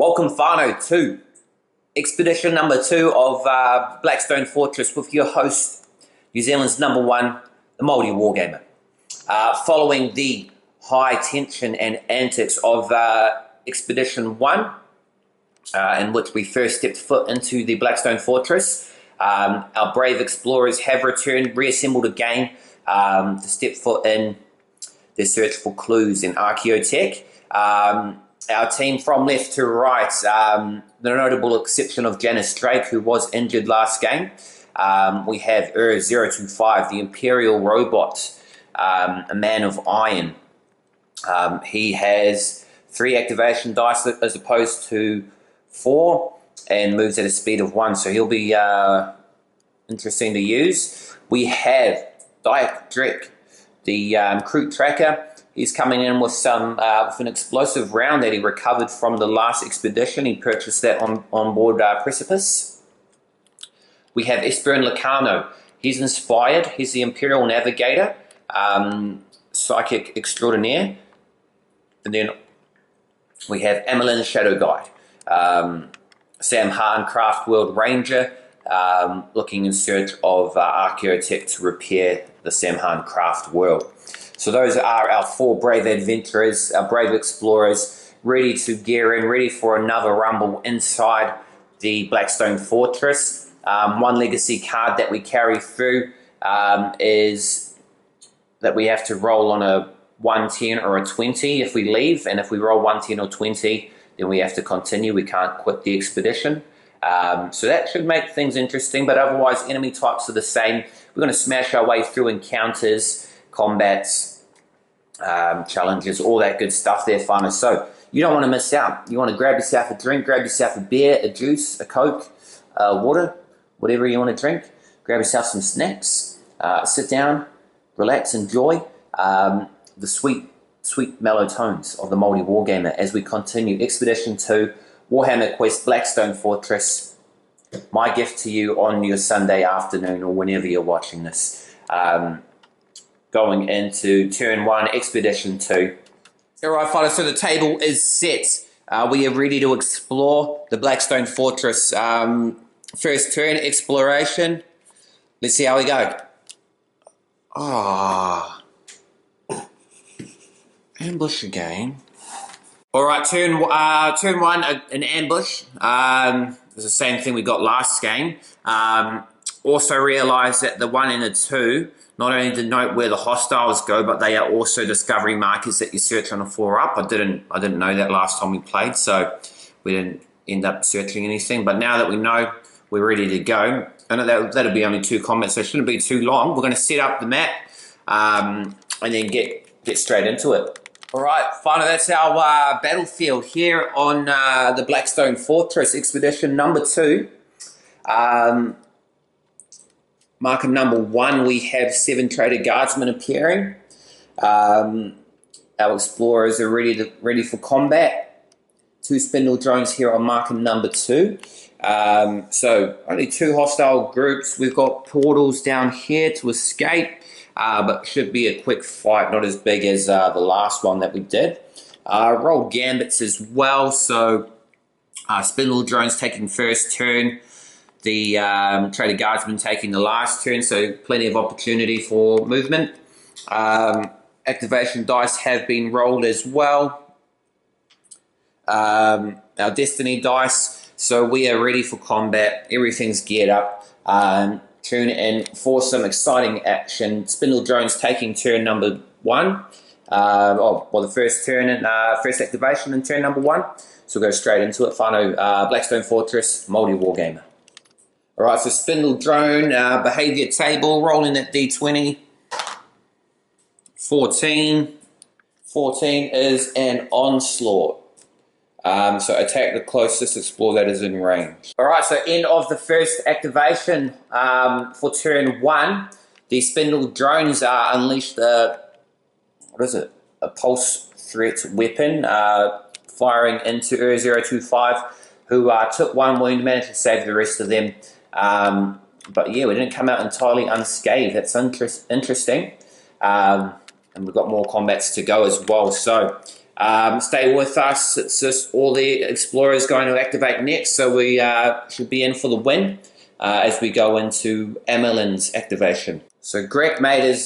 Welcome, whānau, to expedition number 2 of Blackstone Fortress with your host, New Zealand's #1, the Māori Wargamer. Following the high tension and antics of Expedition 1, in which we first stepped foot into the Blackstone Fortress, our brave explorers have returned, reassembled again to step foot in their search for clues in archeotech. Our team from left to right, the notable exception of Janus Draik, who was injured last game. We have 025, the Imperial Robot, a man of iron. He has 3 activation dice as opposed to 4 and moves at a speed of 1, so he'll be interesting to use. We have Gaius Drekh, the Kroot tracker. He's coming in with with an explosive round that he recovered from the last expedition. He purchased that on board Precipice. We have Espern Locarno. He's inspired. He's the Imperial Navigator, psychic extraordinaire. And then we have Amalyn Shadow Guide, Sam Hahn Craft World Ranger, looking in search of archeotech to repair the Sam Hahn Craft World. So those are our 4 brave adventurers, our brave explorers, ready to gear in, ready for another rumble inside the Blackstone Fortress. One legacy card that we carry through is that we have to roll on a 110 or a 20 if we leave, and if we roll 110 or 20, then we have to continue. We can't quit the expedition. So that should make things interesting, but otherwise enemy types are the same. We're going to smash our way through encounters, combats, challenges, all that good stuff there, whānau. So you don't want to miss out. You want to grab yourself a drink, grab yourself a beer, a juice, a Coke, water, whatever you want to drink. Grab yourself some snacks, sit down, relax, enjoy the sweet mellow tones of the Māori Wargamer as we continue Expedition 2, Warhammer Quest, Blackstone Fortress. My gift to you on your Sunday afternoon or whenever you're watching this. Going into turn 1, Expedition 2. Alright, whānau, so the table is set. We are ready to explore the Blackstone Fortress. First turn, exploration. Let's see how we go. Ambush again. Alright, turn 1, an ambush. It's the same thing we got last game. Also realised that the 1 and the 2 not only denote where the hostiles go, but they are also discovery markers that you search on a 4-up. I didn't know that last time we played, so we didn't end up searching anything. But now that we know, we're ready to go. I know that'll be only 2 combats, so it shouldn't be too long. We're going to set up the map and then get straight into it. All right, whānau, that's our battlefield here on the Blackstone Fortress, Expedition number 2. Marker number 1, we have 7 traded guardsmen appearing. Our explorers are ready for combat. 2 spindle drones here on marker number 2. So only 2 hostile groups. We've got portals down here to escape, but should be a quick fight, not as big as the last one that we did. Roll gambits as well, so spindle drones taking first turn. The traded guardsmen taking the last turn, so plenty of opportunity for movement. Activation dice have been rolled as well. Our destiny dice, so we are ready for combat. Everything's geared up. Tune in for some exciting action. Spindle drones taking turn number 1. The first turn and first activation in turn number 1. So we'll go straight into it. Whānau, Blackstone Fortress, Māori Wargamer. Alright, so spindle drone, behaviour table, rolling at D20. 14. 14 is an onslaught. So attack the closest explorer that is in range. Alright, so end of the first activation for turn 1. The spindle drones unleashed a pulse threat weapon, firing into 025, who took 1 wound, managed to save the rest of them. But yeah, we didn't come out entirely unscathed. That's interesting. And we've got more combats to go as well. So Stay with us. It's just all the explorers going to activate next, so we should be in for the win as we go into Amalyn's activation. So Greg made his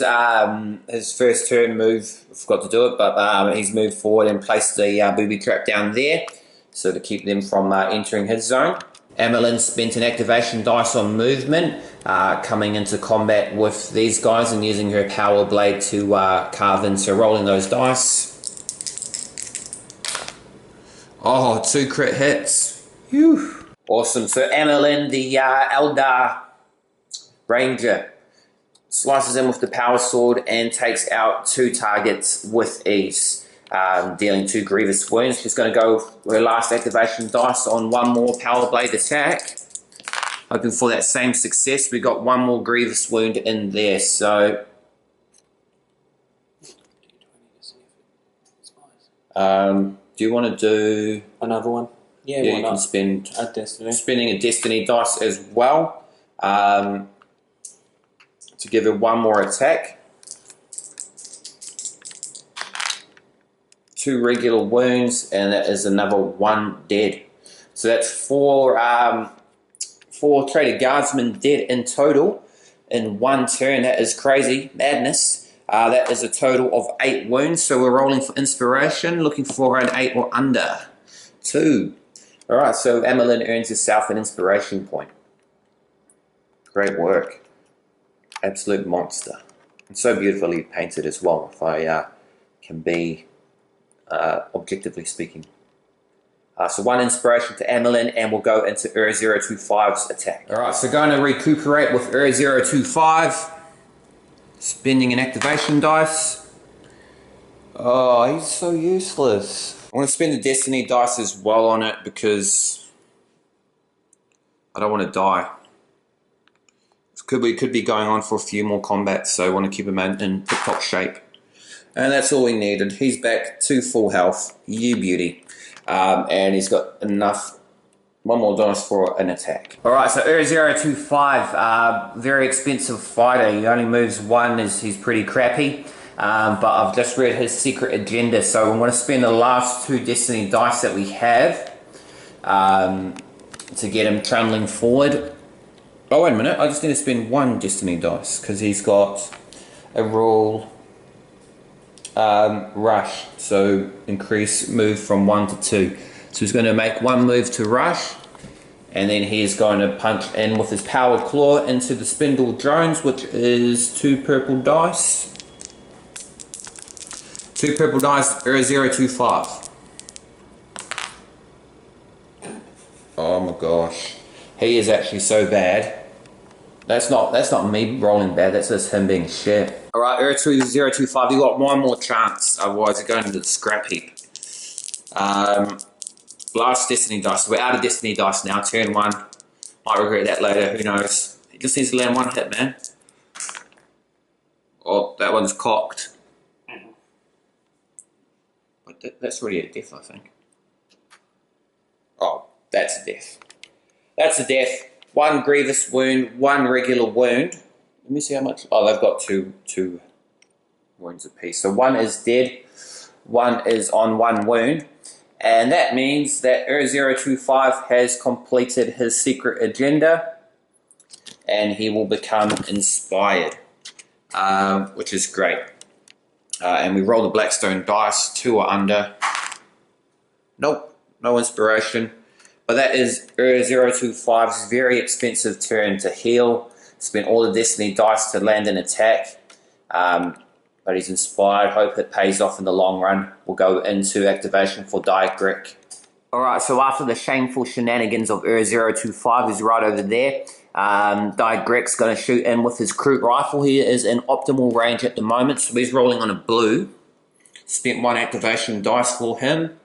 first turn move. Forgot to do it, but he's moved forward and placed the booby trap down there, so to keep them from entering his zone. Amalyn spent an activation dice on movement, coming into combat with these guys and using her power blade to carve in. So rolling those dice. Oh, 2 crit hits. Whew. Awesome. So Amalyn, the Eldar Ranger, slices in with the power sword and takes out 2 targets with ease. Dealing 2 grievous wounds. She's going to go with her last activation dice on 1 more power blade attack. Hoping for that same success. We got 1 more grievous wound in there. So do you want to do another one? Yeah, you can spend a destiny. Spending a destiny dice as well to give her 1 more attack. 2 regular wounds, and that is another 1 dead. So that's 4 Trader Guardsmen dead in total in 1 turn. That is crazy madness. That is a total of 8 wounds. So we're rolling for inspiration, looking for an 8 or under. 2. All right. So Amalyn earns herself an inspiration point. Great work. Absolute monster. And so beautifully painted as well. If I can be. Objectively speaking. So 1 inspiration to Amalyn, and we'll go into 025's attack. Alright, so going to recuperate with 025. Spending an activation dice. Oh, he's so useless. I want to spend the destiny dice as well on it because I don't want to die. We could be going on for a few more combats, so I want to keep him in tip-top shape. And that's all we needed. He's back to full health. You beauty. And he's got enough. 1 more dice for an attack. Alright, so 025, very expensive fighter. He only moves 1 as he's pretty crappy. But I've just read his secret agenda, so I'm going to spend the last 2 destiny dice that we have to get him trundling forward. Oh, wait a minute. I just need to spend 1 destiny dice because he's got a rule. Rush, so increase move from 1 to 2. So he's going to make 1 move to rush, and then he's going to punch in with his power claw into the spindle drones, which is 2 purple dice. 2 purple dice, 025. Oh my gosh, he is actually so bad. That's not me rolling bad, that's just him being shit. Alright, 025, you got 1 more chance, otherwise you're going into the scrap heap. Last destiny dice, we're out of destiny dice now, turn 1. Might regret that later, who knows. He just needs to land 1 hit, man. Oh, that one's cocked. But that's already a death, I think. Oh, that's a death. That's a death. 1 grievous wound, 1 regular wound. Let me see how much. Oh, they've got two wounds apiece. So 1 is dead, 1 is on 1 wound. And that means that 025 has completed his secret agenda and he will become inspired, which is great. And we roll the Blackstone dice, 2 or under. Nope, no inspiration. But that is 025's very expensive turn to heal. Spent all the destiny dice to land an attack. But he's inspired. Hope it pays off in the long run. We'll go into activation for Gaius Drekh. Alright, so after the shameful shenanigans of 025, who's right over there, Gaius Drekh's going to shoot in with his Kroot rifle. He is in optimal range at the moment, so he's rolling on a blue. Spent 1 activation dice for him.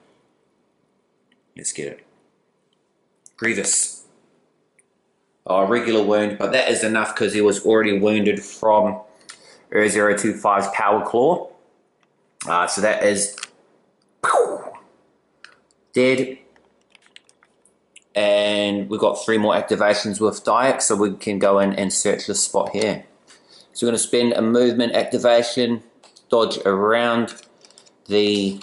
Let's get it. Grievous. Oh, regular wound, but that is enough because he was already wounded from 025's power claw. So that is dead. And we've got 3 more activations with Drekh, so we can go in and search this spot here. So we're going to spend a movement activation, dodge around the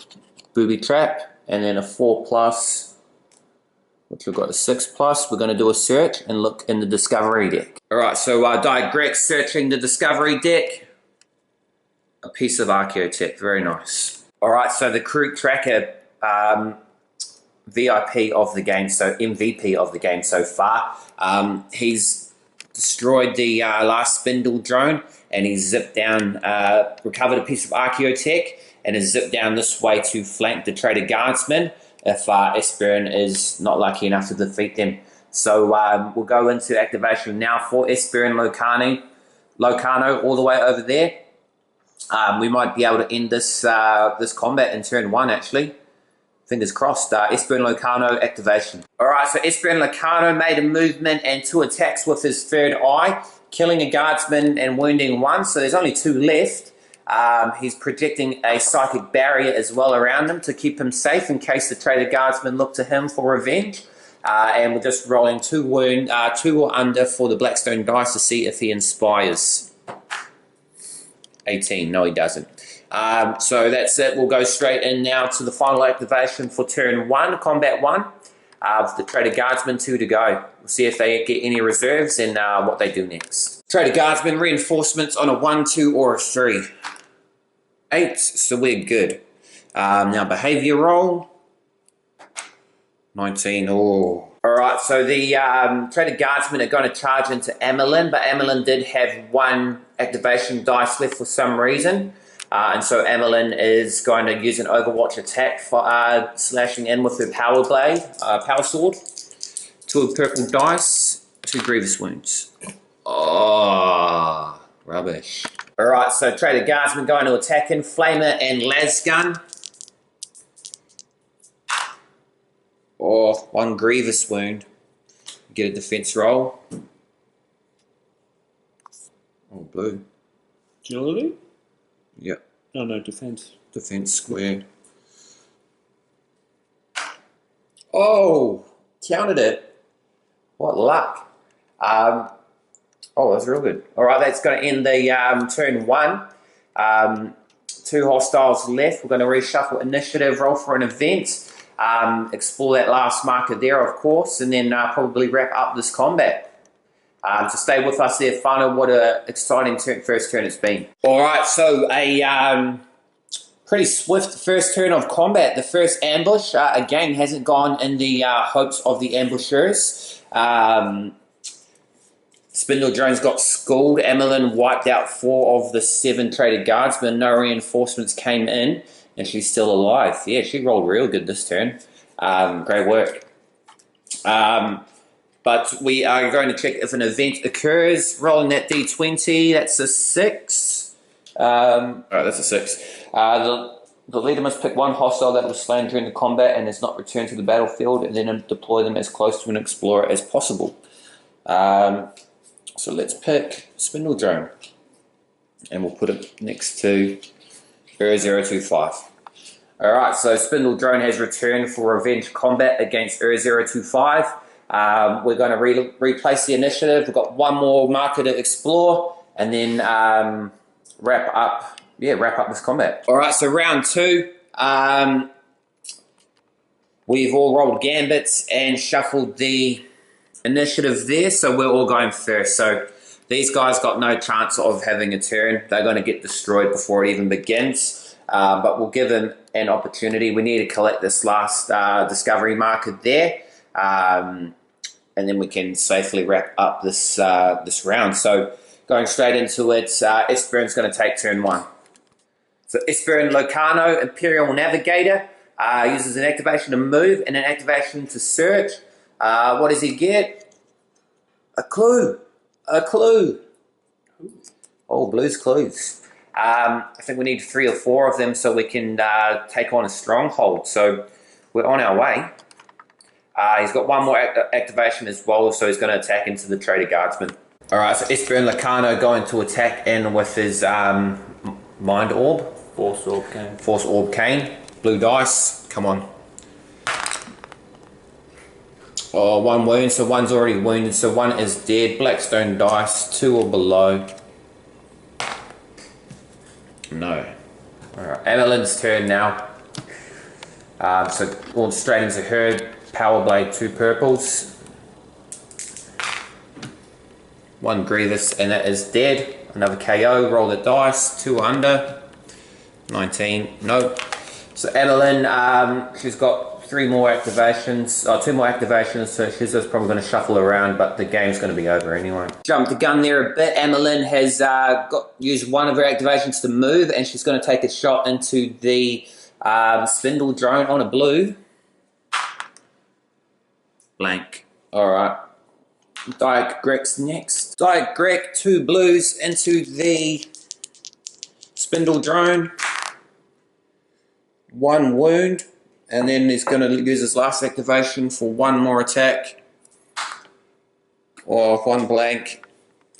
booby trap, and then a 4+, which we've got a 6+. We're going to do a search and look in the discovery deck. Alright, so Drekh searching the discovery deck. A piece of archeotech, very nice. Alright, so the Kroot tracker, VIP of the game, so MVP of the game so far. He's destroyed the last spindle drone, and he's zipped down, recovered a piece of archeotech, and has zipped down this way to flank the Trader Guardsman if Espern is not lucky enough to defeat them. So we'll go into activation now for Espern Locarno all the way over there. We might be able to end this this combat in turn 1 actually. Fingers crossed. Espern Locarno activation. Alright, so Espern Locarno made a movement and 2 attacks with his third eye, killing a guardsman and wounding 1, so there's only 2 left. He's projecting a psychic barrier as well around him to keep him safe in case the Trader Guardsmen look to him for revenge. And we're just rolling 2 or under for the Blackstone dice to see if he inspires. 18, no he doesn't. So that's it, we'll go straight in now to the final activation for turn 1, combat 1. With the Trader Guardsmen, 2 to go. We'll see if they get any reserves and what they do next. Trader Guardsmen reinforcements on a 1, 2 or a 3. 8, so we're good. Now behavior roll. 19, oh. Alright, so the Trader Guardsmen are going to charge into Amalyn, but Amalyn did have 1 activation dice left for some reason. And so Amalyn is going to use an Overwatch attack for slashing in with her power blade, power sword. 2 purple dice, 2 grievous wounds. Oh, rubbish. Alright, so Trader Guardsman going to attack in Flamer and Lasgun. Oh, 1 grievous wound. Get a defense roll. Oh, blue. Agility? Yep. Oh no, defense. Defense squared. Oh, counted it. What luck. Oh, that's real good. Alright, that's going to end the turn 1. 2 hostiles left. We're going to reshuffle initiative, roll for an event. Explore that last marker there, of course, and then probably wrap up this combat. To stay with us there, Whānau, what an exciting first turn it's been. Alright, so a pretty swift first turn of combat. The first ambush, again, hasn't gone in the hopes of the ambushers. Spindle drones got schooled. Amalyn wiped out 4 of the 7 Trader Guardsmen. No reinforcements came in, and she's still alive. Yeah, she rolled real good this turn. Great work. But we are going to check if an event occurs. Rolling that d20, that's a 6. Alright, that's a 6. The leader must pick 1 hostile that was slain during the combat and has not returned to the battlefield, and then deploy them as close to an explorer as possible. So let's pick Spindle Drone, and we'll put it next to 025. Alright, so Spindle Drone has returned for revenge combat against 025. We're going to replace the initiative. We've got 1 more marker to explore, and then wrap up this combat. Alright, so round 2. We've all rolled gambits and shuffled the initiative there, so we're all going first. So these guys got no chance of having a turn. They're going to get destroyed before it even begins. But we'll give them an opportunity. We need to collect this last discovery marker there. And then we can safely wrap up this this round. So going straight into it, Espern's going to take turn 1. So Espern Locarno, Imperial Navigator, uses an activation to move and an activation to search. What does he get? A clue. A clue. Oh, blue's clues. I think we need 3 or 4 of them so we can take on a stronghold. So we're on our way. He's got 1 more activation as well, so he's going to attack into the Trader Guardsman. Alright, so Espern Locarno going to attack in with his Mind Orb. Force Orb Cane. Force Orb Cane. Blue dice. Come on. Oh, 1 wound, so 1's already wounded, so 1 is dead. Blackstone dice, 2 or below. No. Alright, Amalyn's turn now. So all straight into her. Power blade, 2 purples. 1 Grievous, and that is dead. Another KO, roll the dice, 2 under. 19, nope. So Amalyn, she's got 3 more activations, 2 more activations, so she's just probably going to shuffle around, but the game's going to be over anyway. Jumped the gun there a bit. Amalyn has used 1 of her activations to move, and she's going to take a shot into the spindle drone on a blue. Blank. Alright. Gaius Drekh's next. Gaius Drekh, 2 blues into the spindle drone. 1 wound, and then he's going to use his last activation for 1 more attack. Or 1 blank.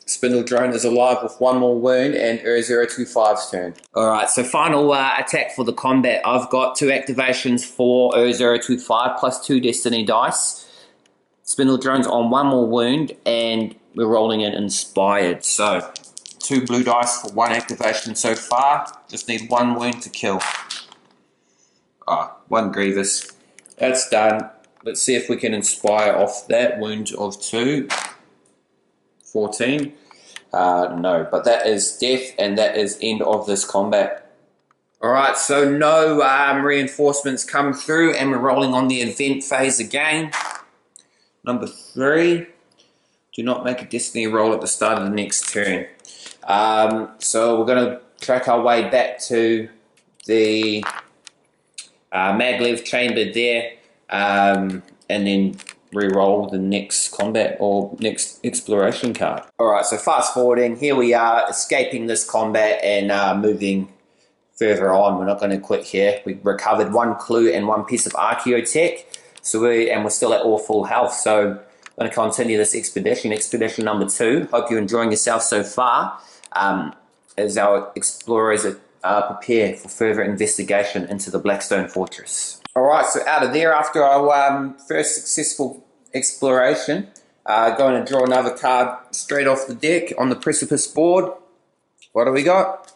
Spindle drone is alive with 1 more wound, and 025's turn. Alright, so final attack for the combat. I've got 2 activations for 025 plus 2 destiny dice. Spindle drone's on 1 more wound, and we're rolling it inspired. So 2 blue dice for 1 activation so far. Just need 1 wound to kill. 1 Grievous. That's done. Let's see if we can inspire off that wound of 2. 14. No, but that is death, and that is end of this combat. Alright, so no reinforcements come through, and we're rolling on the event phase again. Number 3. Do not make a destiny roll at the start of the next turn. So we're going to track our way back to the maglev chamber there, and then re-roll the next combat or next exploration card. Alright, so fast forwarding, here we are escaping this combat and moving further on. We're not going to quit here. We recovered 1 clue and 1 piece of archeotech, so we're still at all full health. So I'm going to continue this expedition number 2. Hope you're enjoying yourself so far, as our explorers prepare for further investigation into the Blackstone Fortress. Alright, so out of there, after our first successful exploration, going to draw another card straight off the deck on the precipice board. What do we got?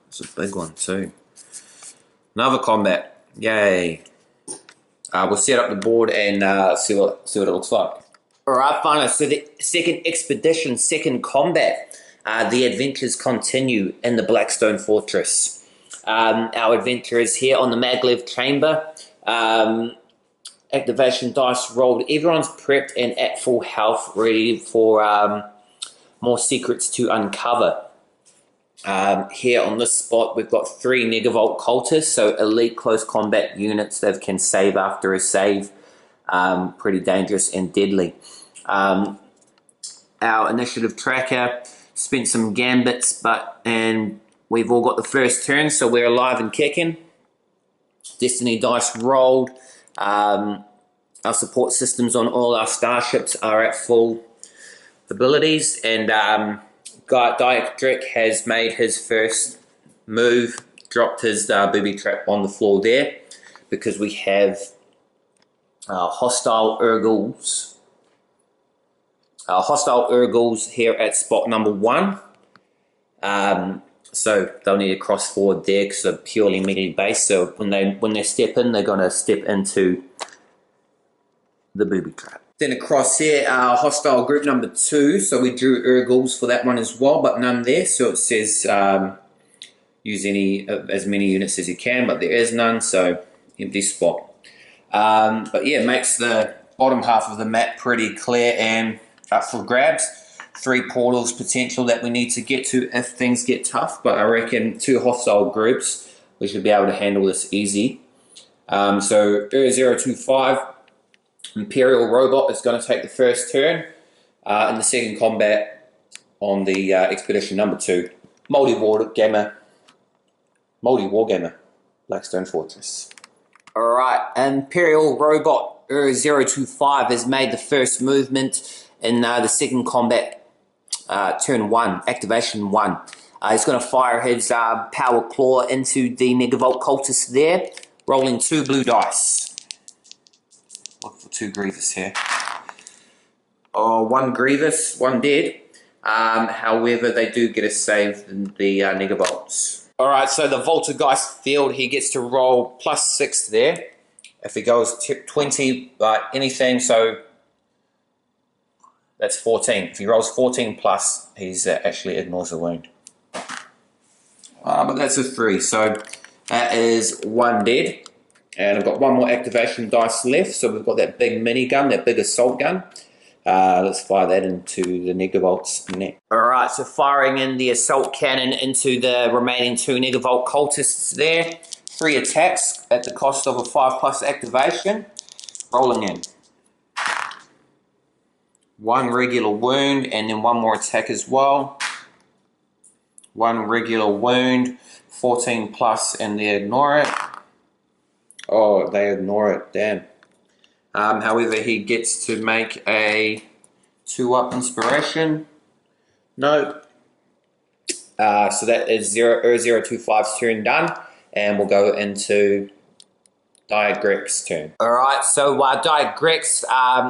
It's a big one too. Another combat. Yay. We'll set up the board and see what it looks like. Alright, finally, so the second expedition, second combat. The adventures continue in the Blackstone Fortress. Our adventurers here on the maglev chamber. Activation dice rolled. Everyone's prepped and at full health, ready for more secrets to uncover. Here on this spot, we've got 3 Negavolt cultists, so elite close combat units that can save after a save. Pretty dangerous and deadly. Our initiative tracker spent some gambits, and we've all got the first turn, so we're alive and kicking. Destiny dice rolled. Our support systems on all our starships are at full abilities, and Gaius Drekh has made his first move, dropped his booby trap on the floor there, because we have hostile Urgals. Hostile Urgals here at spot number 1. So they'll need to cross forward there because they're purely melee based. So when they step in, they're going to step into the booby trap. Then across here, hostile group number 2. So we drew Urgals for that one as well, but none there. So it says use as many units as you can, but there is none. So empty spot. But yeah, it makes the bottom half of the map pretty clear and up for grabs. 3 portals potential that we need to get to if things get tough, but I reckon 2 hostile groups, we should be able to handle this easy. So 025 Imperial Robot is going to take the first turn in the second combat on the expedition number 2. Maoriwargamer, Blackstone Fortress. Alright, Imperial Robot 025 has made the first movement in the second combat. Turn 1, activation 1. He's going to fire his power claw into the Negavolt cultist there, rolling 2 blue dice. Look for 2 Grievous here. 1 Grievous, 1 dead. However, they do get a save in the Negavolts. Alright, so the Voltergeist field, he gets to roll +6 there. If he goes 20, anything, so that's 14. If he rolls 14 plus, he's actually ignores a wound. But that's a 3, so that is 1 dead. And I've got 1 more activation dice left, so we've got that big minigun, that big assault gun. Let's fire that into the Negavolt's neck. Alright, so firing in the assault cannon into the remaining 2 Negavolt cultists there. 3 attacks at the cost of a 5+ activation. Rolling in. 1 regular wound and then 1 more attack as well. 1 regular wound, 14+ and they ignore it. Oh, they ignore it, damn. However, he gets to make a 2-up inspiration. No. So that is 025's turn done. And we'll go into Drekh's turn. Alright, so Drekh's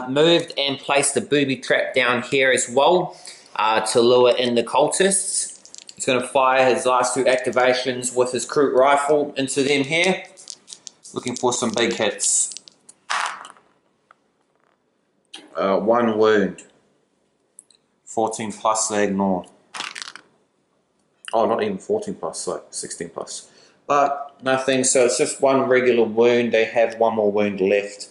moved and placed the booby trap down here as well to lure in the cultists. He's going to fire his last 2 activations with his Kroot rifle into them here. Looking for some big hits. 1 wound. 14+ they ignore. Oh, not even 14+, like 16+. But nothing, so it's just 1 regular wound. They have 1 more wound left.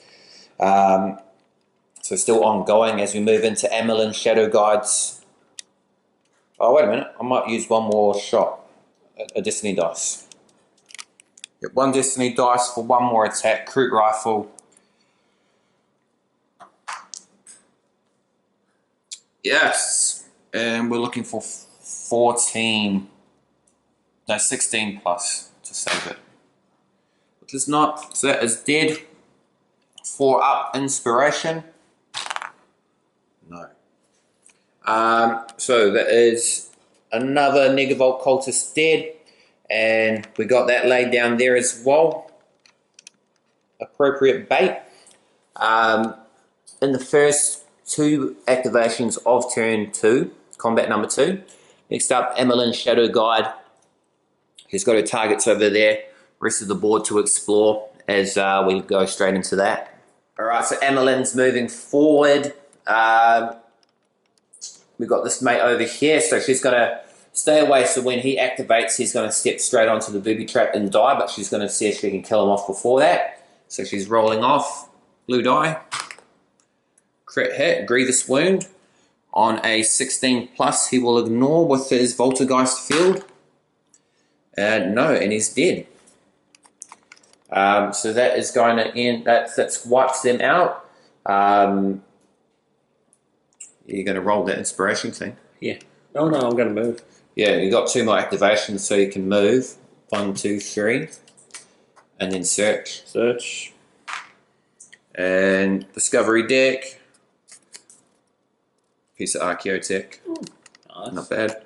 So still ongoing as we move into Amalyn Shadow Guides. Oh, wait a minute. I might use 1 more shot. A Destiny dice. Get 1 Destiny dice for 1 more attack. Kroot rifle. Yes. And we're looking for 14. No, 16+ to save it. Which is not. So that is dead. 4-up inspiration. No. So that is another Negavolt cultist dead. And we got that laid down there as well. Appropriate bait. In the first 2 activations of turn 2, combat number 2. Next up, Amalyn Shadow Guide. He's got her targets over there. Rest of the board to explore as we go straight into that. Alright, so Amalyn's moving forward. We've got this mate over here, so she's going to stay away, so when he activates, he's going to step straight onto the booby trap and die, but she's going to see if she can kill him off before that. So she's rolling off. Blue die. Crit hit, grievous wound. On a 16+, he will ignore with his Voltergeist field. No, and he's dead. So that is going to end, that wipes them out. You're going to roll that inspiration thing? Yeah. Oh no, I'm going to move. Yeah, you got 2 more activations, so you can move. 1, 2, 3. And then search. Search. And discovery deck. Piece of archeotech. Nice. Not bad.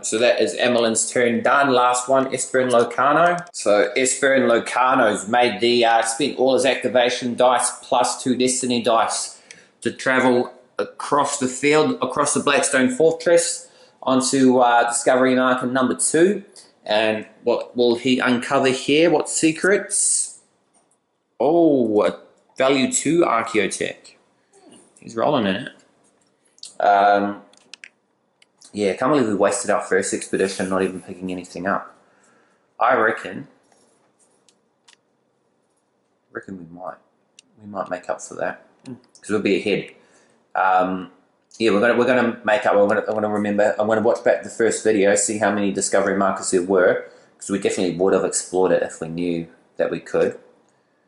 So that is Amalyn's turn done. Last one, Espern Locarno. So Espern Locarno's made the spent all his activation dice plus 2 destiny dice to travel across the field, across the Blackstone Fortress, onto discovery marker number 2. And what will he uncover here? What secrets? Oh, a value 2 archeotech. He's rolling in it. Yeah, can't believe we wasted our first expedition not even picking anything up. I reckon we might make up for that because we'll be ahead. Yeah, we're gonna make up. I'm gonna remember. I'm gonna watch back the first video, see how many discovery markers there were, because we definitely would have explored it if we knew that we could.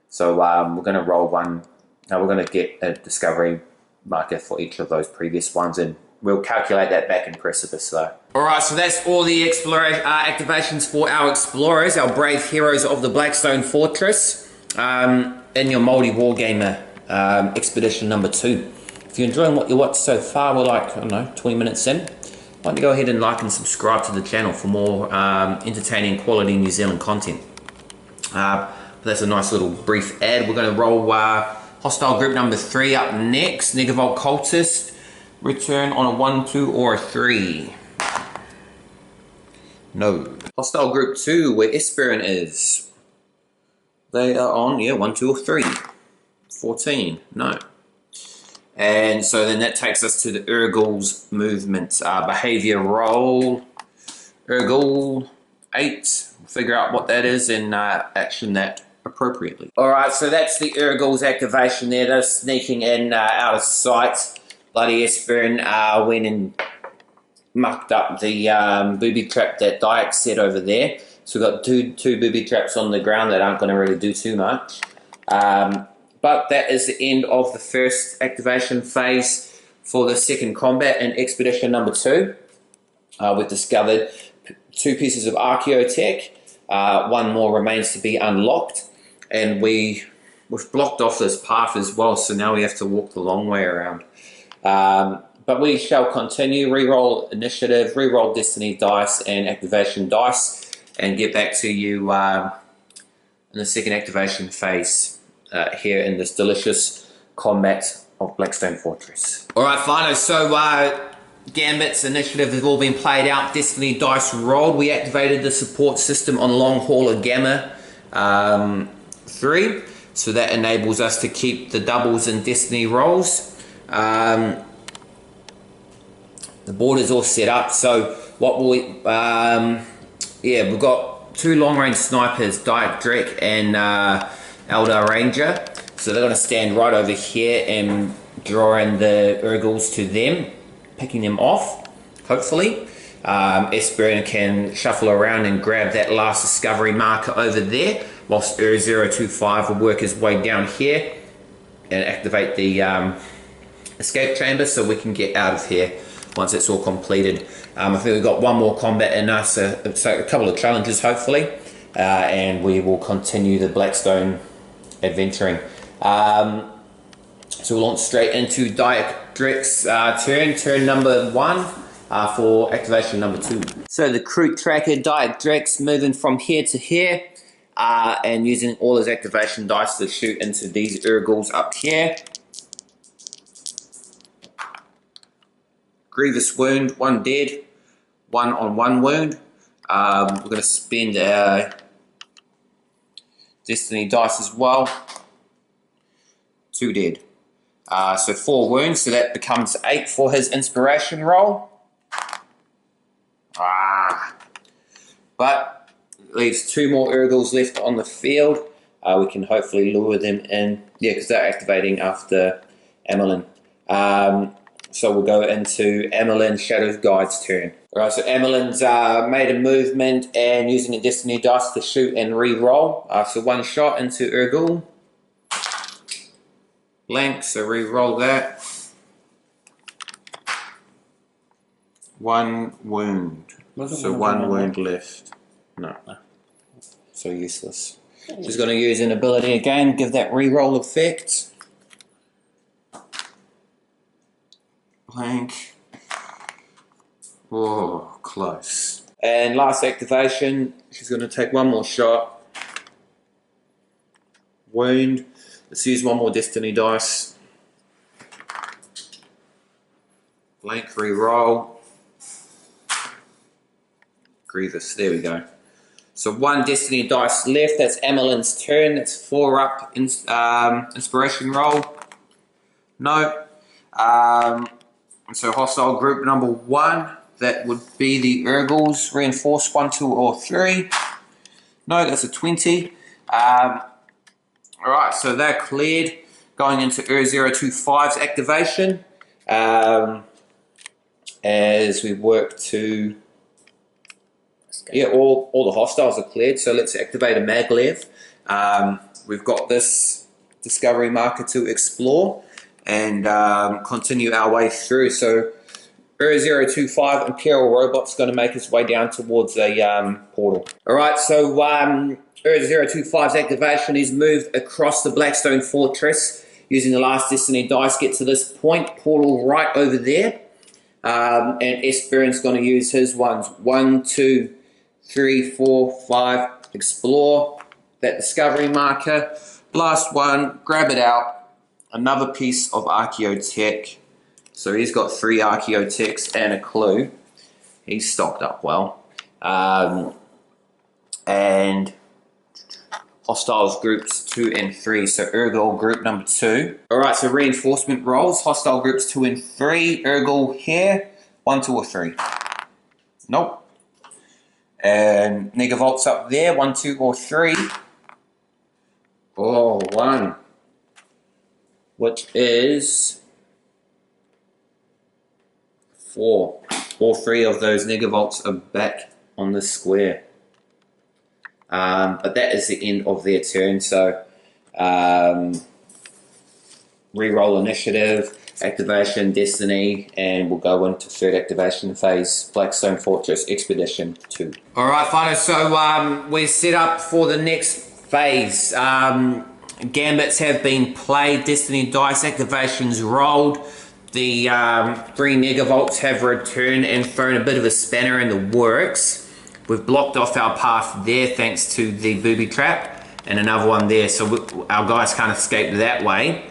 So we're gonna roll one. Now we're gonna get a discovery marker for each of those previous ones, and we'll calculate that back in Precipice though. Alright, so that's all the activations for our explorers, our brave heroes of the Blackstone Fortress, in your multi-wargamer expedition number 2. If you're enjoying what you watched so far, we're like, I don't know, 20 minutes in, why don't you go ahead and like and subscribe to the channel for more entertaining quality New Zealand content. But that's a nice little brief ad. We're going to roll hostile group number 3 up next, Negavolt Cultist. Return on a 1, 2, or a 3. No. Hostile group 2, where Espern is. They are on, yeah, 1, 2, or 3. 14, no. And so then that takes us to the Urgul's movement behavior roll. Urgul 8. Figure out what that is and action that appropriately. Alright, so that's the Urgul's activation there. They're sneaking in out of sight. Bloody Espern went and mucked up the booby trap that Draik set over there. So we've got two booby traps on the ground that aren't going to really do too much. But that is the end of the first activation phase for the second combat in Expedition number 2. We've discovered 2 pieces of archeotech. 1 more remains to be unlocked. And we've blocked off this path as well, so now we have to walk the long way around. But we shall continue, reroll initiative, reroll destiny dice and activation dice, and get back to you in the second activation phase here in this delicious combat of Blackstone Fortress. Alright, Fino, so Gambit's initiative have all been played out, destiny dice rolled. We activated the support system on Long Hauler Gamma 3, so that enables us to keep the doubles in destiny rolls. The board is all set up, so what we we've got 2 long-range snipers, Gaius Drekh and Eldar Ranger, so they're going to stand right over here and draw in the Urguls to them, picking them off, hopefully. Espern can shuffle around and grab that last discovery marker over there, whilst Ur-025 will work his way down here and activate the escape chamber so we can get out of here once it's all completed. I think we've got 1 more combat in us, so a couple of challenges hopefully, and we will continue the Blackstone adventuring. So we'll launch straight into Gaius Drekh's turn number 1 for activation number 2. So the Kroot tracker, Gaius Drekh's moving from here to here and using all his activation dice to shoot into these Urguls up here. Grievous wound, 1 dead, 1 on 1 wound. We're going to spend our destiny dice as well. 2 dead. So 4 wounds, so that becomes 8 for his inspiration roll. But leaves 2 more Urguls left on the field. We can hopefully lure them in. Yeah, because they're activating after Amalyn. So we'll go into Amalyn Shadow Guide's turn. Alright, so Amalyn's made a movement and using a destiny dice to shoot and re-roll. So 1 shot into Urgul. Blank, so re-roll that. 1 wound. So 1 wound left. No. So useless. She's going to use an ability again, give that re-roll effect. Blank. Oh, close. And last activation, she's going to take 1 more shot. Wound. Let's use 1 more destiny dice. Blank, re-roll. Grievous, there we go. So 1 destiny dice left, that's Amalyn's turn, that's 4 up, inspiration roll. No. So hostile group number 1, that would be the Urguls, reinforced 1, 2 or 3. No, that's a 20. Alright, so they're cleared. Going into Ur-025's activation. As we work to... Yeah, all the hostiles are cleared, so let's activate a maglev. We've got this discovery marker to explore and continue our way through. So Ur-025 Imperial Robot's going to make its way down towards a portal. Alright, so Ur-025's activation is moved across the Blackstone Fortress using the last destiny dice. Get to this point, portal right over there. And Espern's going to use his ones. 1, 2, 3, 4, 5. Explore that discovery marker. Last one, grab it out. Another piece of archeotech. So he's got 3 archeotechs and a clue. He's stocked up well. And hostiles groups 2 and 3. So Urgal group number 2. Alright, so reinforcement rolls. Hostile groups 2 and 3. Urgal here. 1, 2, or 3. Nope. And Negavolts up there. 1, 2, or 3. Oh, 1. Which is 4. All 3 of those Negavolts are back on the square. But that is the end of their turn, so re-roll initiative, activation, destiny, and we'll go into third activation phase, Blackstone Fortress Expedition 2. Alright, finally, so we're set up for the next phase. Gambits have been played, destiny dice activations rolled. The 3 Negavolts have returned and thrown a bit of a spanner in the works. We've blocked off our path there thanks to the booby trap and another one there, so our guys can't escape that way.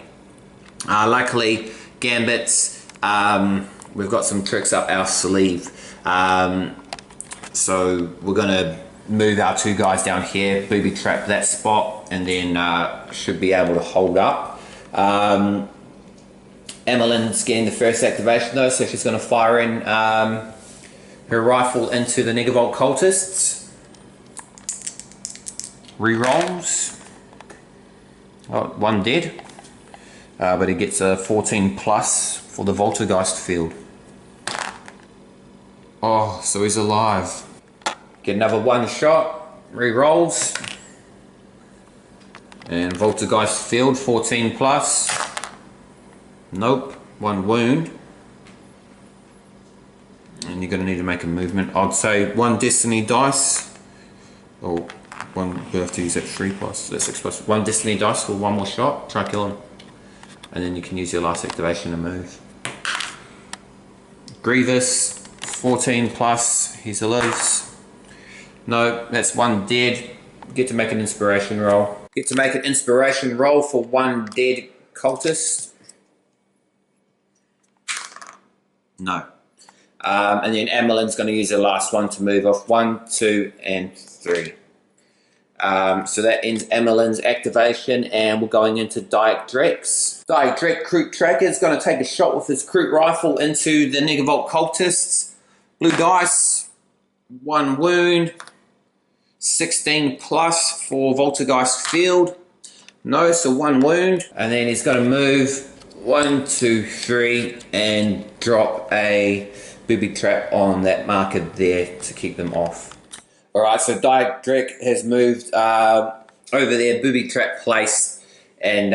Luckily, Gambits, we've got some tricks up our sleeve. So we're going to move our 2 guys down here, booby trap that spot, and then should be able to hold up. Amalyn's getting the first activation though, so she's going to fire in her rifle into the Negavolt cultists. Rerolls. Oh, 1 dead. But he gets a 14 plus for the Voltergeist field. Oh, so he's alive. Get another 1 shot. Rerolls. And Voltergeist field, 14 plus. Nope, 1 wound. And you're going to need to make a movement. I'd say 1 destiny dice. Or 1, we have to use that 3 plus, that's 6 plus. 1 destiny dice for 1 more shot. Try kill him. And then you can use your last activation to move. Grievous, 14 plus. He's alive. No, that's 1 dead. Get to make an inspiration roll. Get to make an inspiration roll for 1 dead cultist. No. And then Amalyn's going to use her last one to move off. 1, 2, and 3. So that ends Amalyn's activation, and we're going into Gaius Drekh's. Gaius Drekh, Kroot Tracker, is going to take a shot with his Kroot rifle into the Negavolt cultists. Blue dice, 1 wound, 16 plus for Voltergeist field. No, so 1 wound. And then he's going to move 1, 2, 3, and drop a booby trap on that marker there to keep them off. Alright, so Gaius Drekh has moved over there, booby trap place, and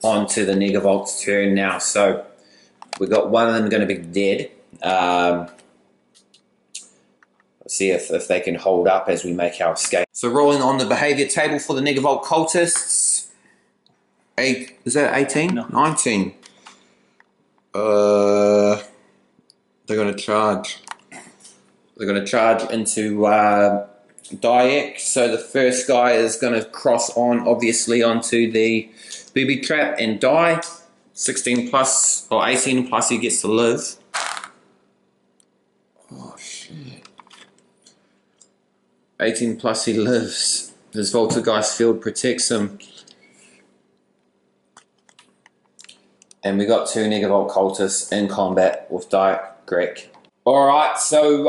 onto the Negavolt's turn now. So we've got 1 of them going to be dead. Let's see if they can hold up as we make our escape. So rolling on the behavior table for the Negavolt cultists. Is that 18? No. 19. They're going to charge. They're going to charge into Gaius. So the first guy is going to cross on, obviously, onto the booby trap and die. 16 plus, or 18 plus, he gets to live. Oh, shit. 18 plus, he lives. His Voltergeist field protects him. And we got 2 Negavolt cultists in combat with Gaius Drekh. Alright, so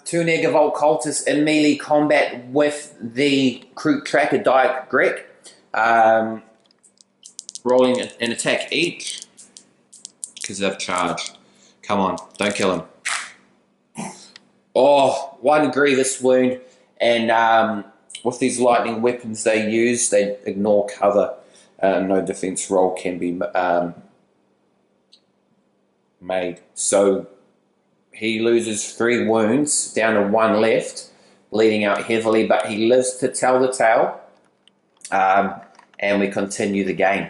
2 Negavolt cultists in melee combat with the Kroot Tracker Gaius Drekh. Rolling an attack each. Because they've charged. Come on, don't kill him. Oh, 1 grievous wound. And with these lightning weapons they use, they ignore cover. No defense roll can be made. So he loses 3 wounds, down to 1 left, bleeding out heavily, but he lives to tell the tale. And we continue the game.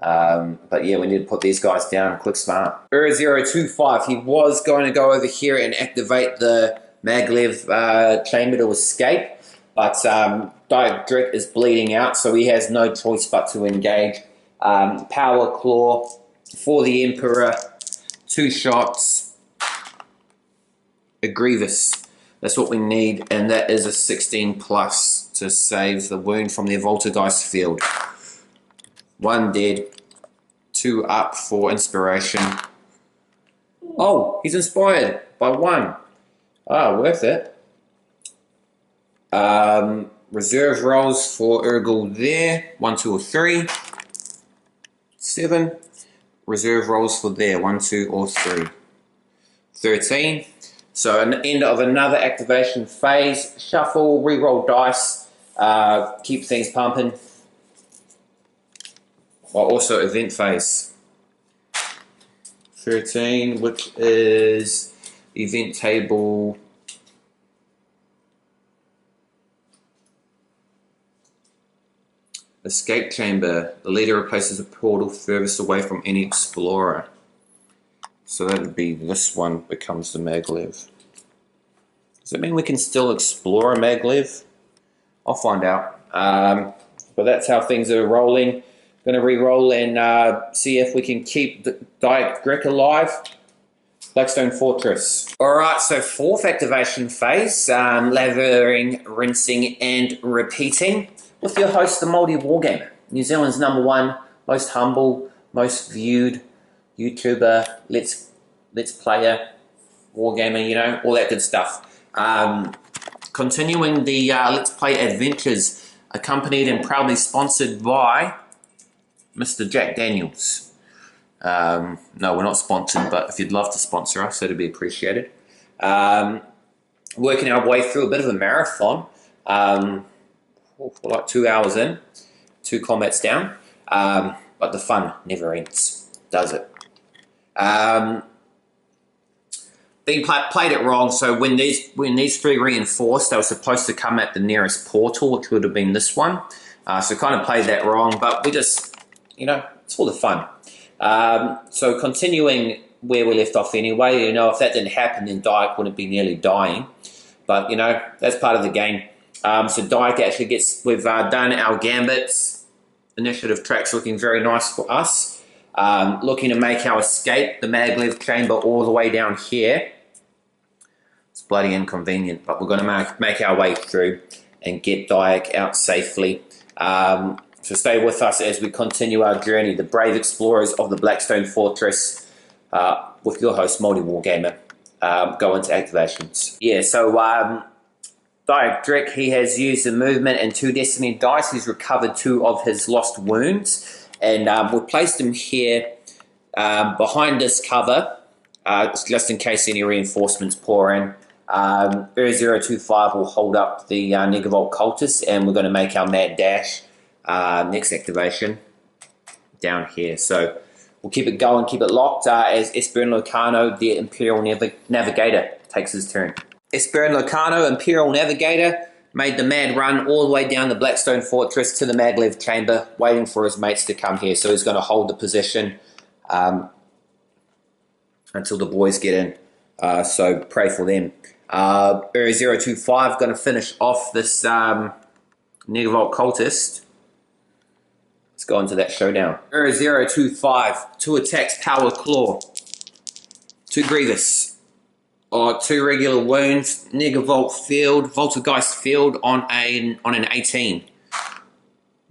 But yeah, we need to put these guys down quick smart. 025, he was going to go over here and activate the maglev chamber to escape, but Gaius Drekh is bleeding out, so he has no choice but to engage. Power Claw for the Emperor, 2 shots. a Grievous. That's what we need, and that is a 16 plus to save the wound from the Voltergeist field. 1 dead, 2 up for inspiration. Oh, he's inspired by 1. Ah, worth it. Reserve rolls for Urgul there. 1, 2, or 3. 7. Reserve rolls for there. 1, 2, or 3. 13. So an end of another activation phase. Shuffle, reroll dice, keep things pumping. While also event phase. 13, which is event table. Escape chamber. The leader replaces a portal furthest away from any explorer. So that would be this one becomes the maglev. Does that mean we can still explore a maglev? I'll find out. But that's how things are rolling. Going to re-roll and see if we can keep Gaius Drekh alive. Blackstone Fortress. Alright, so 4th activation phase. Lathering, rinsing and repeating. With your host, the Māori Wargamer. New Zealand's #1, most humble, most viewed YouTuber, let's player, wargamer, you know, all that good stuff. Continuing the Let's Play adventures, accompanied and proudly sponsored by Mr. Jack Daniels. No, we're not sponsored, but if you'd love to sponsor us, that'd be appreciated. Working our way through a bit of a marathon. We're like 2 hours in, 2 combats down, but the fun never ends, does it? They played it wrong. So when these 3 reinforced, they were supposed to come at the nearest portal, which would have been this one. So kind of played that wrong, but we just, you know, it's for the fun. So continuing where we left off anyway, you know, if that didn't happen, then Drekh wouldn't be nearly dying. But, you know, that's part of the game. So Drekh actually gets, we've done our gambits. Initiative track's looking very nice for us. Looking to make our escape, the maglev chamber all the way down here. It's bloody inconvenient, but we're going to make our way through and get Drekh out safely. So stay with us as we continue our journey, the brave explorers of the Blackstone Fortress, with your host, Māori Wargamer. Go into activations. Yeah, so Gaius Drekh, he has used the movement and 2 destiny dice. He's recovered 2 of his lost wounds. And we've placed him here behind this cover, just in case any reinforcements pour in. 025 will hold up the Negavolt cultists, and we're going to make our mad dash next activation down here. So we'll keep it going, keep it locked as Espern Locarno, the Imperial Navigator, takes his turn. Espern Locarno, Imperial Navigator, made the mad run all the way down the Blackstone Fortress to the maglev chamber, waiting for his mates to come here. So he's going to hold the position until the boys get in. So pray for them. 025 going to finish off this Negavolt cultist. Let's go into that showdown. 025, 2 attacks, power claw, 2 grievous. 2 regular wounds, Negavolt field, Voltergeist field on an 18.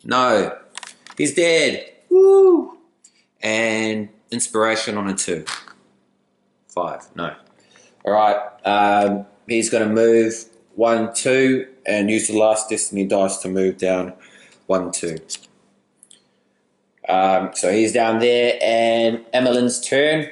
No. He's dead. Woo! And inspiration on a 2. 5. No. Alright. He's going to move 1, 2 and use the last destiny dice to move down 1, 2. So he's down there, and Amalyn's turn.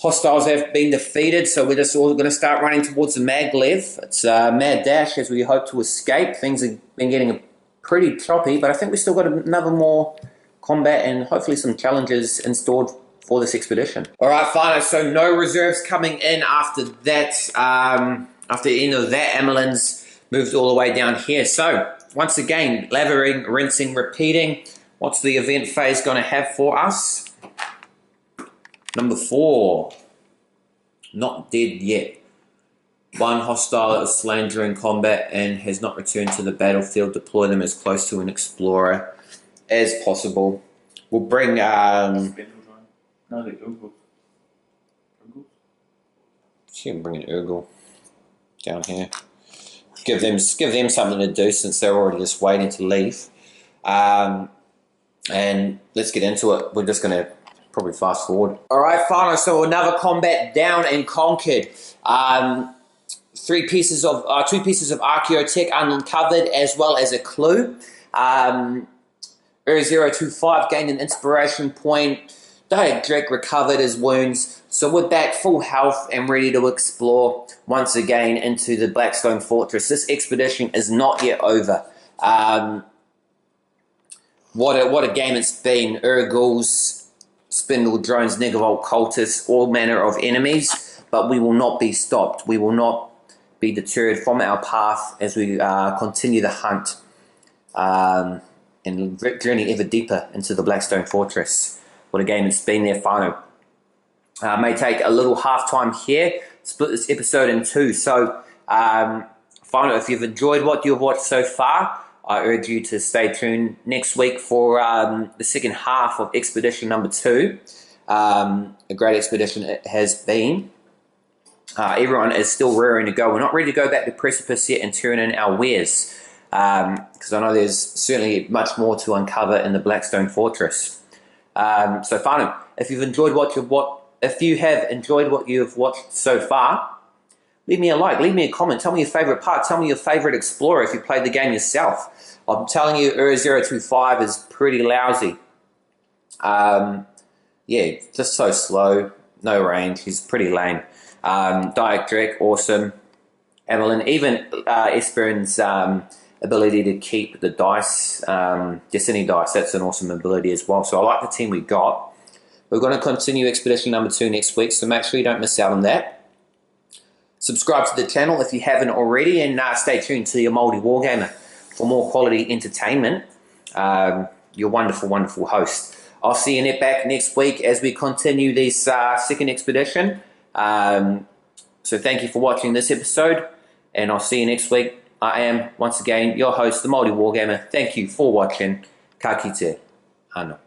Hostiles have been defeated, so we're just all going to start running towards the maglev. It's a mad dash as we hope to escape. Things have been getting pretty choppy, but I think we still got another more combat and hopefully some challenges installed for this expedition. All right, fine. So no reserves coming in after that. After the end of that, Amalyn's moved all the way down here. So once again, lathering, rinsing, repeating. What's the event phase going to have for us? Number 4, not dead yet. 1 hostile that was slain during combat and has not returned to the battlefield. Deploy them as close to an explorer as possible. We'll bring She can bring an Urgle down here. Give them something to do since they're already just waiting to leave. And let's get into it. We're just going to probably fast forward. All right, finally, so another combat down and conquered. Two pieces of archeotech uncovered, as well as a clue. 025 gained an inspiration point. Gaius Drekh recovered his wounds. So with that, full health and ready to explore once again into the Blackstone Fortress. This expedition is not yet over. What a game it's been. Urgles, spindle drones, negavolt cultists, all manner of enemies. But we will not be stopped. We will not be deterred from our path as we continue the hunt and journey ever deeper into the Blackstone Fortress. What a game it's been there, Whānau. May take a little half time here, split this episode in two. So, Whānau, if you've enjoyed what you've watched so far, I urge you to stay tuned next week for the second half of Expedition number 2. A great expedition it has been. Everyone is still raring to go. We're not ready to go back to Precipice yet and turn in our wares, because I know there's certainly much more to uncover in the Blackstone Fortress. So, Whānau, if you have enjoyed what you've watched so far, leave me a like, leave me a comment, tell me your favourite part, tell me your favourite explorer if you played the game yourself. I'm telling you, 025 is pretty lousy. Yeah, just so slow, no range, he's pretty lame. Gaius Drekh, awesome. Amalyn, even Espern's ability to keep the dice, Destiny dice, that's an awesome ability as well. So I like the team we got. We're going to continue Expedition number 2 next week, so make sure you don't miss out on that. Subscribe to the channel if you haven't already, and stay tuned to your Māori Wargamer for more quality entertainment. Your wonderful, wonderful host. I'll see you back next week as we continue this second expedition. So thank you for watching this episode, and I'll see you next week. I am, once again, your host, the Māori Wargamer. Thank you for watching. Ka kite. Ano.